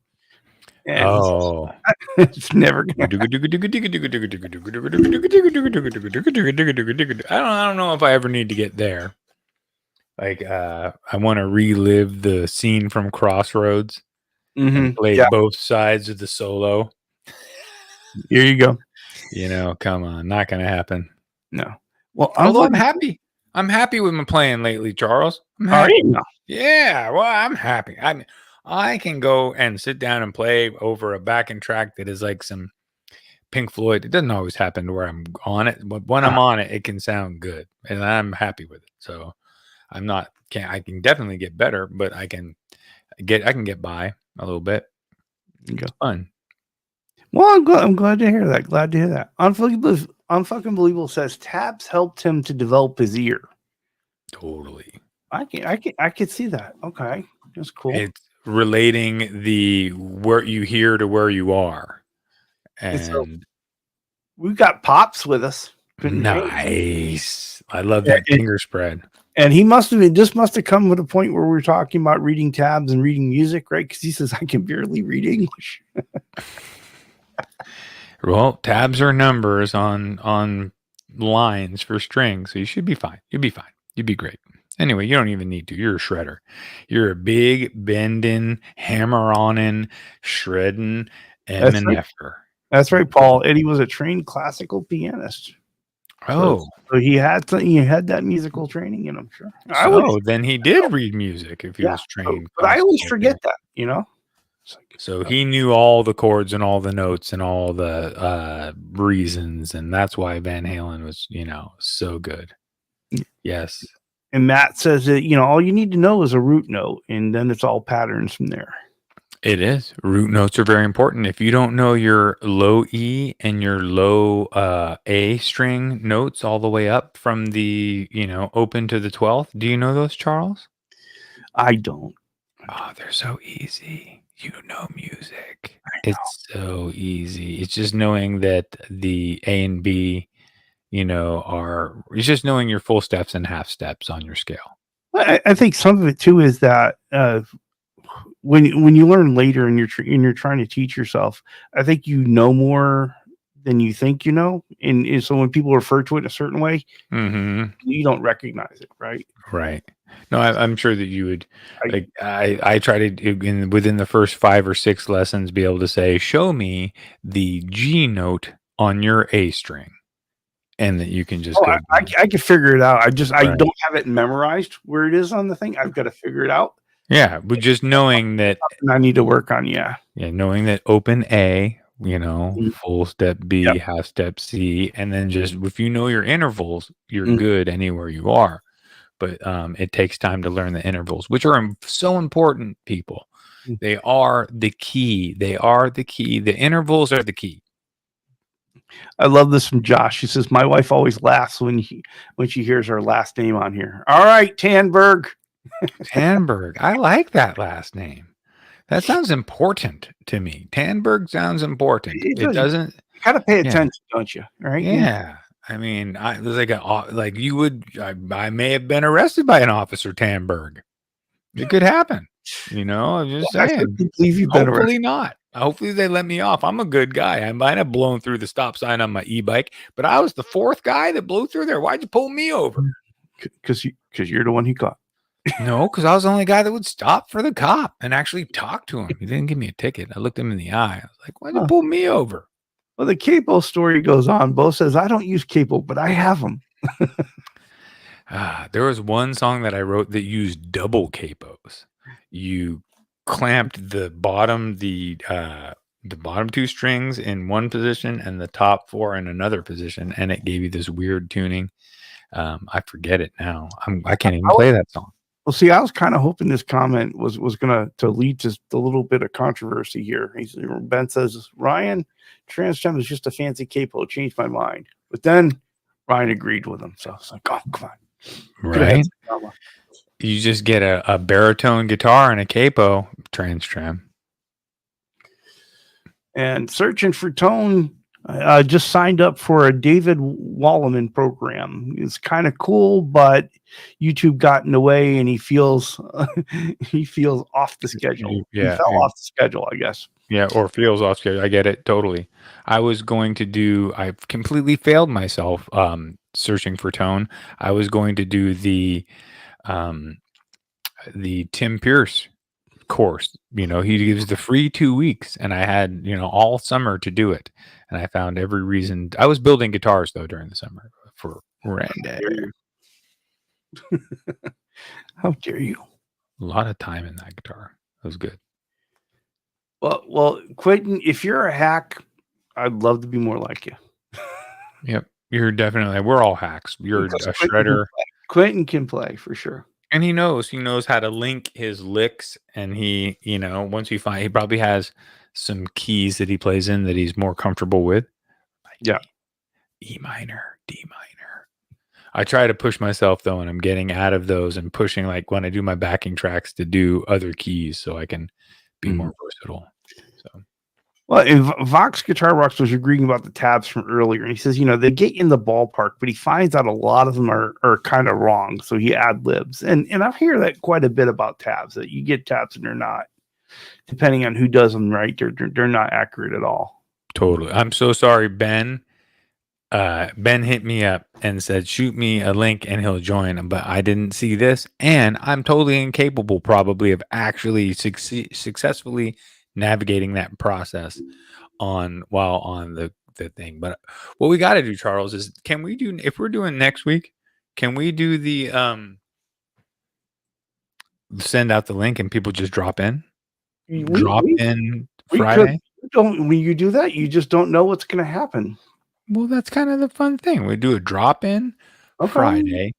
And it's never gonna I don't know if I ever need to get there. Like, I want to relive the scene from Crossroads and play both sides of the solo. Here you go. Come on, not gonna happen. No. Well, although I'm happy. I'm happy with my playing lately, Charles. Are you? Yeah, well, I'm happy. I can go and sit down and play over a backing track that is like some Pink Floyd. It doesn't always happen to where I'm on it, but when I'm on it, it can sound good, and I'm happy with it. So I can definitely get better, but I can get by a little bit. It's fun. Well, I'm glad to hear that. Glad to hear that. Unfucking Believable says tabs helped him to develop his ear. Totally. I can see that. Okay, that's cool. It's relating the where you hear to where you are, and so we've got Pops with us. Nice. I love that finger spread. And he must have come with a point where we're talking about reading tabs and reading music, right? Because he says I can barely read English. Well, tabs are numbers on lines for strings, so you should be fine. You'll be fine. You'll be great. Anyway, you don't even need to. You're a shredder. You're a big bending, hammer-on-in, shredding MNFer. That's right, Paul. Eddie was a trained classical pianist. Oh, so he had that musical training in him. Sure. Then he did read music if he was trained. But I always forget that, So he knew all the chords and all the notes and all the reasons, and that's why Van Halen was, so good. Yes. And Matt says that, all you need to know is a root note, and then it's all patterns from there. It is. Root notes are very important. If you don't know your low E and your low A string notes all the way up from the, open to the 12th, do you know those, Charles? I don't. Oh, they're so easy. You know music. It's so easy. It's just knowing that the A and B, it's just knowing your full steps and half steps on your scale. I think some of it too is that when you learn later and you're trying to teach yourself, I think you know more than you think you know, and so when people refer to it a certain way, you don't recognize it, right? Right. No, I'm sure that you would. I try to within the first 5 or 6 lessons be able to say, "Show me the G note on your A string," and that you can just. I can figure it out. I don't have it memorized where it is on the thing. I've got to figure it out. Yeah, but just knowing that I need to work on. Yeah, knowing that open A, full step B, half step C, and then just if you know your intervals, you're good anywhere you are. but it takes time to learn the intervals, which are so important, people. They are the key. They are the key. The intervals are the key. I love this from Josh. He says, "My wife always laughs when she hears our last name on here." All right, Tanberg. Tanberg. I like that last name. That sounds important to me. Tanberg sounds important. It doesn't. You gotta pay attention, don't you? All right. Yeah. I mean, I was like you would. I may have been arrested by an officer, Tanberg. It could happen. I'm just saying. I believe you've been arrested. Hopefully not. Hopefully they let me off. I'm a good guy. I might have blown through the stop sign on my e-bike, but I was the fourth guy that blew through there. Why'd you pull me over? Because you're the one he caught. No, because I was the only guy that would stop for the cop and actually talk to him. He didn't give me a ticket. I looked him in the eye. I was like, why'd you pull me over? Well, the capo story goes on. Bo says, I don't use capo, but I have them. There was one song that I wrote that used double capos. You clamped the bottom two strings in one position and the top four in another position, and it gave you this weird tuning. I forget it now. I can't even play that song. Well, see, I was kind of hoping this comment was going to lead to a little bit of controversy here. Ben says, Ryan, Transgem is just a fancy capo. Changed my mind. But then Ryan agreed with him. So I was like, oh, come on. Right? You just get a baritone guitar and a capo, Transgem. And Searching for Tone just signed up for a David Walliman program. It's kind of cool, but YouTube got in the way, and he feels off the schedule. Yeah, he fell off the schedule, I guess. Yeah, or feels off schedule. I get it totally. I've completely failed myself. Searching for Tone. I was going to do the Tim Pierce course. He gives the free 2 weeks, and I had all summer to do it, and I found every reason. I was building guitars though during the summer for Randy. How dare you? A lot of time in that guitar. It was good. Well, Quentin, if you're a hack, I'd love to be more like you. Yep, we're all hacks. You're a shredder. Quentin can play for sure. And he knows how to link his licks, and he probably has some keys that he plays in that he's more comfortable with. Yeah. E minor, D minor. I try to push myself though, and I'm getting out of those and pushing, like when I do my backing tracks, to do other keys so I can be more versatile. So. Well, and Vox Guitar Rocks was agreeing about the tabs from earlier. And he says, they get in the ballpark, but he finds out a lot of them are kind of wrong. So he ad libs. And I hear that quite a bit about tabs, that you get tabs and they're not, depending on who does them right, they're not accurate at all. Totally. I'm so sorry, Ben. Ben hit me up and said, shoot me a link and he'll join. But I didn't see this. And I'm totally incapable probably of actually successfully navigating that process while on the thing. But what we got to do, Charles, is if we're doing next week, can we do the send out the link and people just drop in Friday? When you do that, you just don't know what's going to happen. Well, that's kind of the fun thing. We do a drop in Friday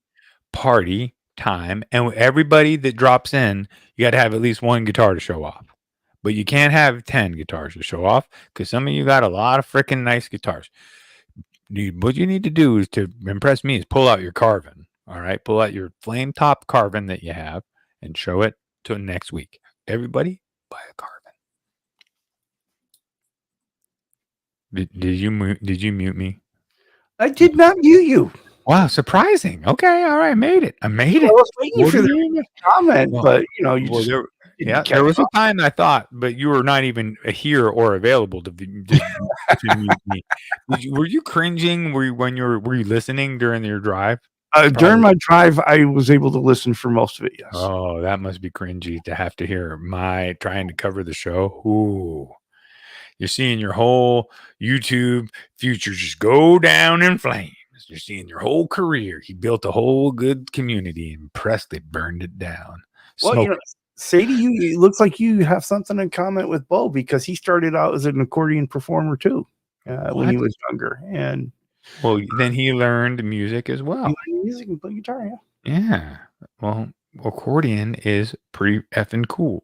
party time, and everybody that drops in, you got to have at least one guitar to show off. But you can't have 10 guitars to show off, because some of you got a lot of freaking nice guitars. What you need to do is, to impress me, is pull out your Carvin. All right, pull out your flame top Carvin that you have and show it to next week. Everybody, buy a Carvin. Did you mute me? I did not mute you. Wow, surprising. Okay, all right, I made it. I was waiting for the comment, but there was a time I thought, but you were not even here or available to mute me. Were you cringing? Were you listening during your drive? During my drive, I was able to listen for most of it. Yes. Oh, that must be cringy to have to hear my trying to cover the show. Ooh. You're seeing your whole YouTube future just go down in flames. You're seeing your whole career. He built a whole good community, and Presley burned it down. Well, Sadie, it looks like you have something in common with Bo, because he started out as an accordion performer too when he was younger. And then he learned music as well. Music and play guitar, yeah. Well, accordion is pretty effing cool.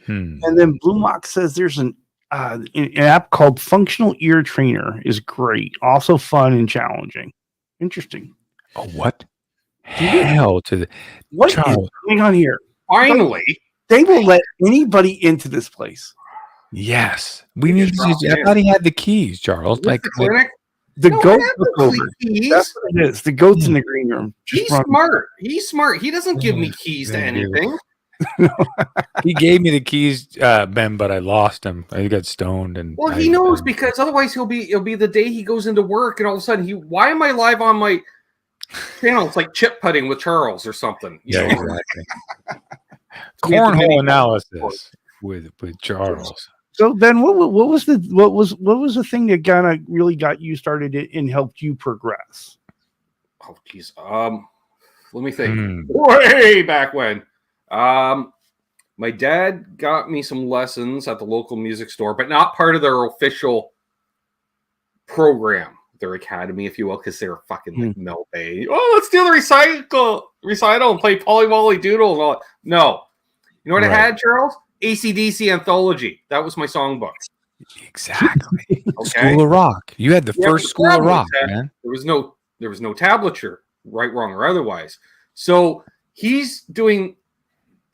And then Blue Mox says there's an app called Functional Ear Trainer is great, also fun and challenging. Interesting. Oh, what? Hell to the What is Charles. going on here? Finally, They will let anybody into this place. Yes, we You need just to. dropped it I in. thought he had the keys, Charles. Is this Like, the clinic? The No, goat I have took the over. keys. That's what it is. The goat's in the green room. Just He's run. smart. He's smart. He doesn't give me keys to Thank you. anything. he gave me the keys, Ben, but I lost him. I got stoned, and Well, he knows because otherwise it'll be the day he goes into work and all of a sudden why am I live on my channel? It's like chip putting with Charles or something. You Yeah, know? exactly. We have the mini- Cornhole analysis with Charles. So then, what was the thing that kind of really got you started and helped you progress? Oh, geez. Let me think. Hmm. Way back when. My dad got me some lessons at the local music store, but not part of their official program, their academy, if you will, because they're fucking like Mel Bay. Oh, let's do the recital and play Polly Wolly Doodle and all that. No. You know what I had, Charles? AC/DC Anthology. That was my songbook. Exactly. Okay. School of Rock. You had the Yeah, first the School of problem Rock, is that man. There was no tablature, right, wrong, or otherwise. So he's doing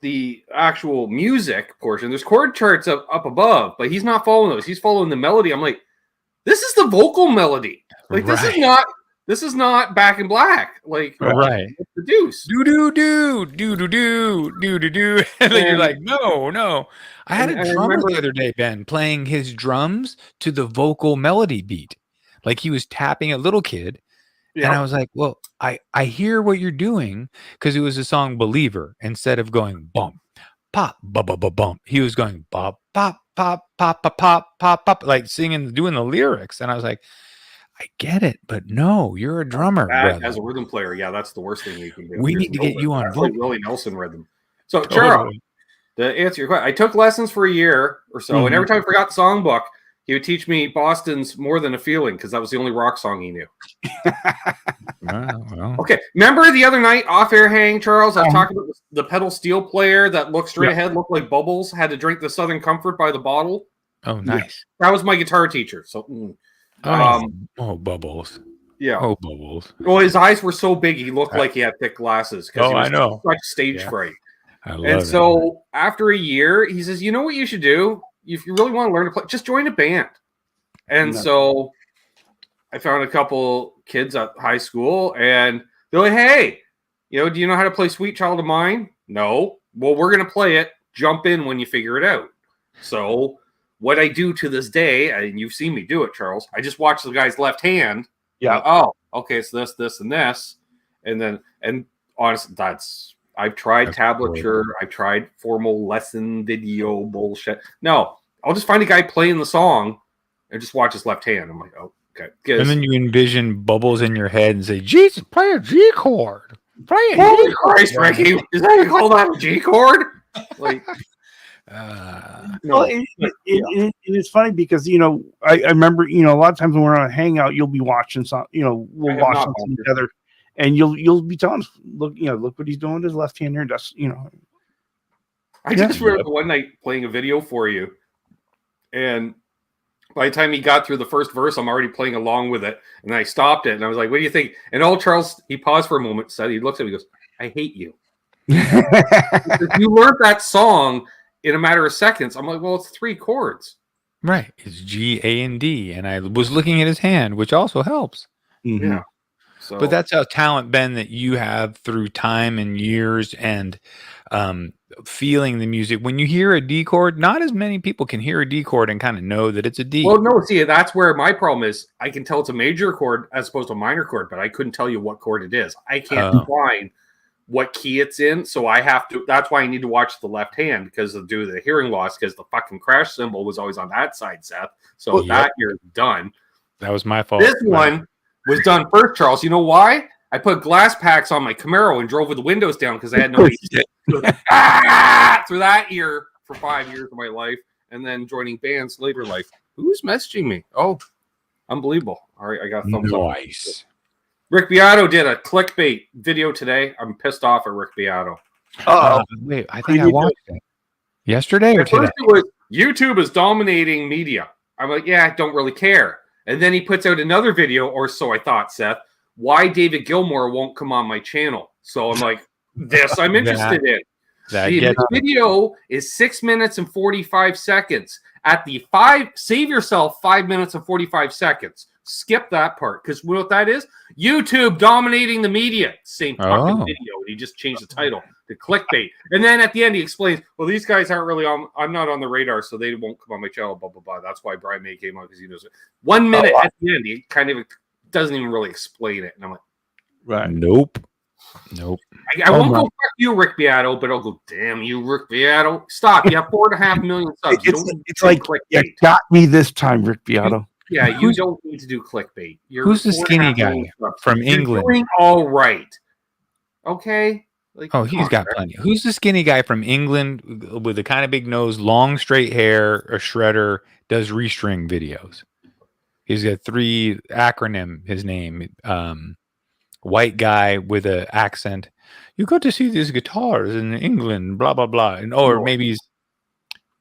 the actual music portion. There's chord charts up above, but he's not following those. He's following the melody. I'm like, this is the vocal melody. Like this is not Back in Black. Like Right. Produce. Do do do do do do do do do. And then you're like, no. I had a drummer the other day, Ben, playing his drums to the vocal melody beat. Like he was tapping a little kid. Yep. And I was like, well, I hear what you're doing, because it was a song Believer. Instead of going bump, pop, bump, he was going pop, pop, pop, pop, pop, pop, pop, pop, like singing, doing the lyrics. And I was like, I get it, but no, you're a drummer. As a rhythm player, yeah, that's the worst thing you can do. We need to get you on vocal. Willie Nelson rhythm. So, Charles, to answer your question, I took lessons for a year or so, and every time I forgot the songbook, he would teach me Boston's More Than a Feeling, because that was the only rock song he knew. Well. Okay, remember the other night off-air hang, Charles? I was talking about the pedal steel player that looked straight ahead, looked like Bubbles, had to drink the Southern Comfort by the bottle. Oh, nice. That was my guitar teacher. So, Bubbles. Yeah. Oh, Bubbles. Well, his eyes were so big, he looked like he had thick glasses. Oh, I know. Such stage fright. I love And it. so after a year, he says, you know what you should do? If you really want to learn to play, just join a band. And so I found a couple kids at high school, and they're like, hey, do you know how to play Sweet Child of Mine? No. Well, we're going to play it. Jump in when you figure it out. So what I do to this day, and you've seen me do it, Charles, I just watch the guy's left hand. Yeah. Oh, okay, it's this, and this. And honestly, I've tried tablature. I've tried formal lesson video bullshit. No, I'll just find a guy playing the song and just watch his left hand. I'm like, oh, okay. And then you envision Bubbles in your head and say, Jesus, play a G chord. Play a Holy G chord. Christ, Ricky, is that you call that a G chord? Like, Well, it's funny because I remember a lot of times when we're on a hangout, you'll be watching some, we'll watch something together, and you'll be telling us, look what he's doing with his left hand here. That's I just remember one night playing a video for you, and by the time he got through the first verse, I'm already playing along with it, and I stopped it, and I was like, "What do you think?" And Charles, he paused for a moment, said, he looks at me, he goes, "I hate you." You learned that song in a matter of seconds. I'm like, well, it's 3 chords. Right. It's G, A, and D. And I was looking at his hand, which also helps. Mm-hmm. Yeah. So, but that's how talent, Ben, that you have through time and years and feeling the music. When you hear a D chord, not as many people can hear a D chord and kind of know that it's a D. Well, no, see, that's where my problem is. I can tell it's a major chord as opposed to a minor chord, but I couldn't tell you what chord it is. I can't find what key it's in, so I have to. That's why I need to watch the left hand because of due to the hearing loss. Because the fucking crash cymbal was always on that side, Seth. So that you're done. That was my fault. This one was done first, Charles. You know why? I put glass packs on my Camaro and drove with the windows down because I had no through that ear for 5 years of my life, and then joining bands later life. Who's messaging me? Oh, unbelievable! All right, I got thumbs up. Nice. Rick Beato did a clickbait video today. I'm pissed off at Rick Beato. Wait, I think I watched it yesterday or At first today. it was YouTube is dominating media. I'm like, yeah, I don't really care. And then he puts out another video, or so I thought, Seth, why David Gilmour won't come on my channel. So I'm like, this I'm interested in. The video is 6 minutes and 45 seconds. At the save yourself 5 minutes and 45 seconds. Skip that part, because you know what that is? YouTube dominating the media. Same fucking video. He just changed the title to clickbait. And then at the end, he explains, well, these guys aren't really on, I'm not on the radar, so they won't come on my channel, blah, blah, blah. That's why Brian May came on, because he knows it. 1 minute at the end, he kind of doesn't even really explain it. And I'm like, Right. Nope. I won't go fuck you, Rick Beato, but I'll go, damn you, Rick Beato. Stop. You have 4.5 million subs. It's like, you got me this time, Rick Beato. Yeah, you don't need to do clickbait. Who's the skinny guy from England? You're doing all right. Okay? Like, he's got plenty. Who's the skinny guy from England with the kind of big nose, long straight hair, a shredder, does restring videos? He's got 3 acronym, his name. White guy with an accent. You got to see these guitars in England, blah, blah, blah. And maybe he's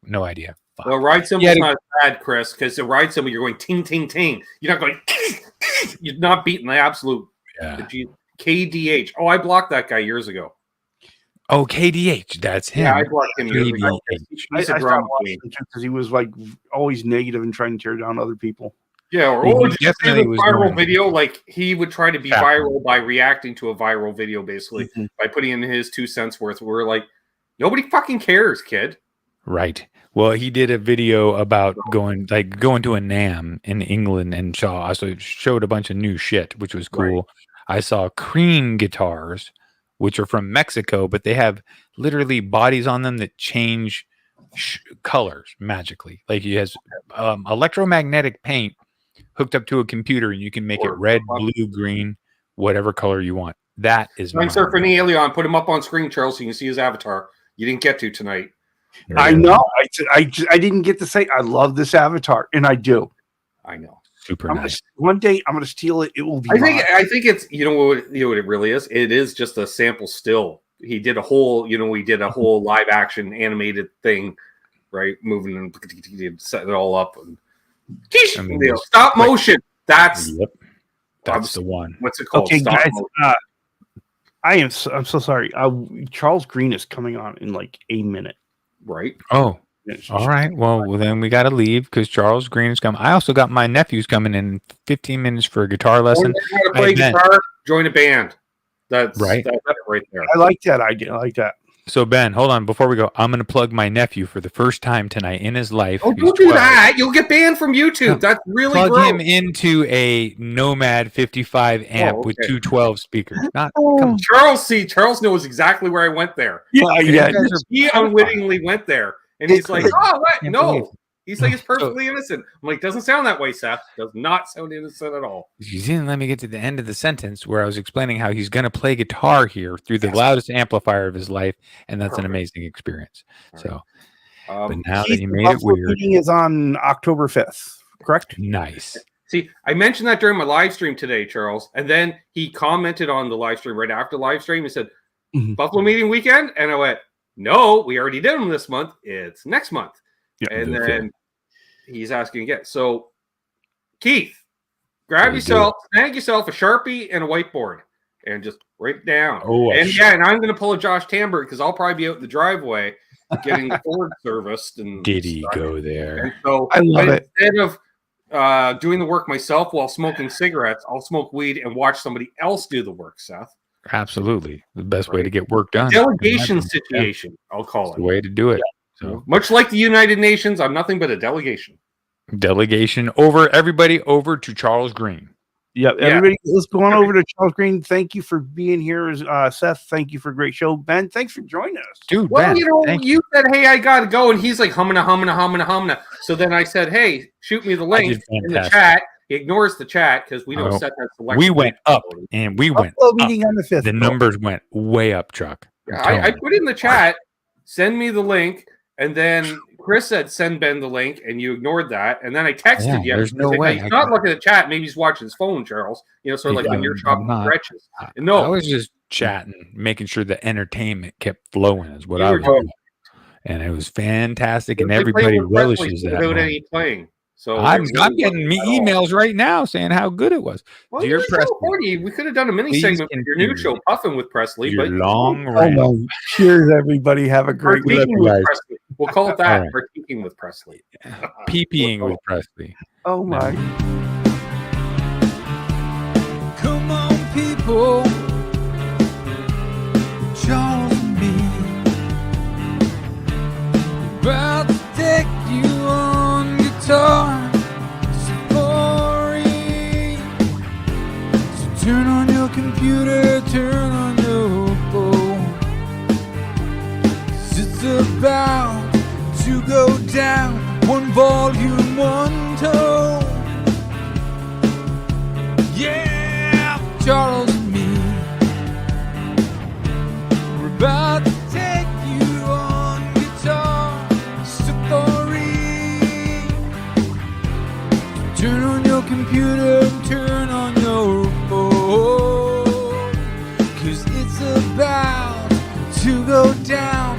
no idea. Fuck. Well, ride symbol's not bad, Chris, because the ride symbol, you're going ting, ting, ting. You're not going, you're not beating the absolute KDH. Oh, I blocked that guy years ago. Oh, KDH, that's him. Yeah, I blocked him years ago. He's a drama queen. Because he was like always negative and trying to tear down other people. Yeah, or did you see the viral video? Like, he would try to be viral by reacting to a viral video, basically, by putting in his 2 cents worth. We're like, nobody fucking cares, kid. Right. Well, he did a video about going to a NAMM in England and showed a bunch of new shit, which was cool. Right. I saw Cream guitars, which are from Mexico, but they have literally bodies on them that change colors magically. Like, he has electromagnetic paint hooked up to a computer, and you can make it red, blue, green, whatever color you want. That is I'm surfing Alien. Put him up on screen, Charles, so you can see his avatar. You didn't get to tonight. I know. I didn't get to say I love this avatar, and I do. I know. Super nice. One day I'm going to steal it. It will be. I think it's you know what it really is. It is just a sample still. He did a whole live action animated thing, right? Moving and setting it all up and stop motion. That's the one. What's it called? Okay, guys. I'm so sorry. Charles Green is coming on in like a minute. Right. Oh, all right. Well, then we got to leave because Charles Green is coming. I also got my nephews coming in 15 minutes for a guitar lesson. How to play guitar? Join a band. That's right. That's right there. I like that idea. I like that. So, Ben, hold on. Before we go, I'm going to plug my nephew for the first time tonight in his life. Oh, don't do that. You'll get banned from YouTube. No, that's really plug gross. him into a Nomad 55 amp with 212 speakers. Charles knows exactly where I went there. Yeah. He unwittingly went there. And he's like, oh, what? No. He's like, it's perfectly innocent. I'm like, doesn't sound that way, Seth. Does not sound innocent at all. You didn't let me get to the end of the sentence where I was explaining how he's going to play guitar here through the loudest amplifier of his life, and that's an amazing experience. So, but now that you made it weird, meeting is on October 5th, correct? Nice. See, I mentioned that during my live stream today, Charles, and then he commented on the live stream right after the live stream. He said, Buffalo meeting weekend? And I went, no, we already did them this month. It's next month. Yeah, and then he's asking again. So, Keith, snag yourself a Sharpie and a whiteboard and just write it down. And I'm going to pull a Josh Tamberg because I'll probably be out in the driveway getting the Ford serviced. And did he go there? And so I love it. Instead of doing the work myself while smoking cigarettes, I'll smoke weed and watch somebody else do the work, Seth. Absolutely. The best way to get work done. Delegation situation, I'll call it. The way to do it. Yeah. So, much like the United Nations, I'm nothing but a delegation. Delegation over everybody over to Charles Green. Yep. Everybody, let's go on over to Charles Green. Thank you for being here. Seth, thank you for a great show. Ben, thanks for joining us. Dude, well, Ben, you said, hey, I got to go. And he's like, humming. So then I said, hey, shoot me the link in the chat. He ignores the chat because we don't set that selection. We went up and we went up. Meeting on the 5th. The numbers went way up, Chuck. I put in the chat, send me the link. And then Chris said send Ben the link, and you ignored that. And then I texted Yeah, you. there's no Like, way he's I not can- looking at the chat. Maybe he's watching his phone, Charles. You know, sort of like when you're shopping I'm for not. Gretches. And no, I was just chatting, making sure the entertainment kept flowing is what You I were was doing- doing. And it was fantastic, and they play everybody with Presley relishes that. without moment. any playing. So I'm it really getting me wasn't at all. emails right now saying how good it was. Well, Dear you're in Presley, California. We could have done a mini please segment for your new continue show, Puffin' with Presley. your But long Oh rant. my! Cheers, everybody. Have a great week. Partaking you with guys. Presley. We'll call it All that. right. Partaking with Presley. PPing with Presley. Oh my! Come on, people, Charles and me, about to take you on guitar safari. So turn on your computer, turn on your phone, 'cause it's about to go down. One volume, one tone. Yeah, Charles and me, we're about to take you on guitar safari. Turn on your computer and turn on your phone, 'cause it's about to go down.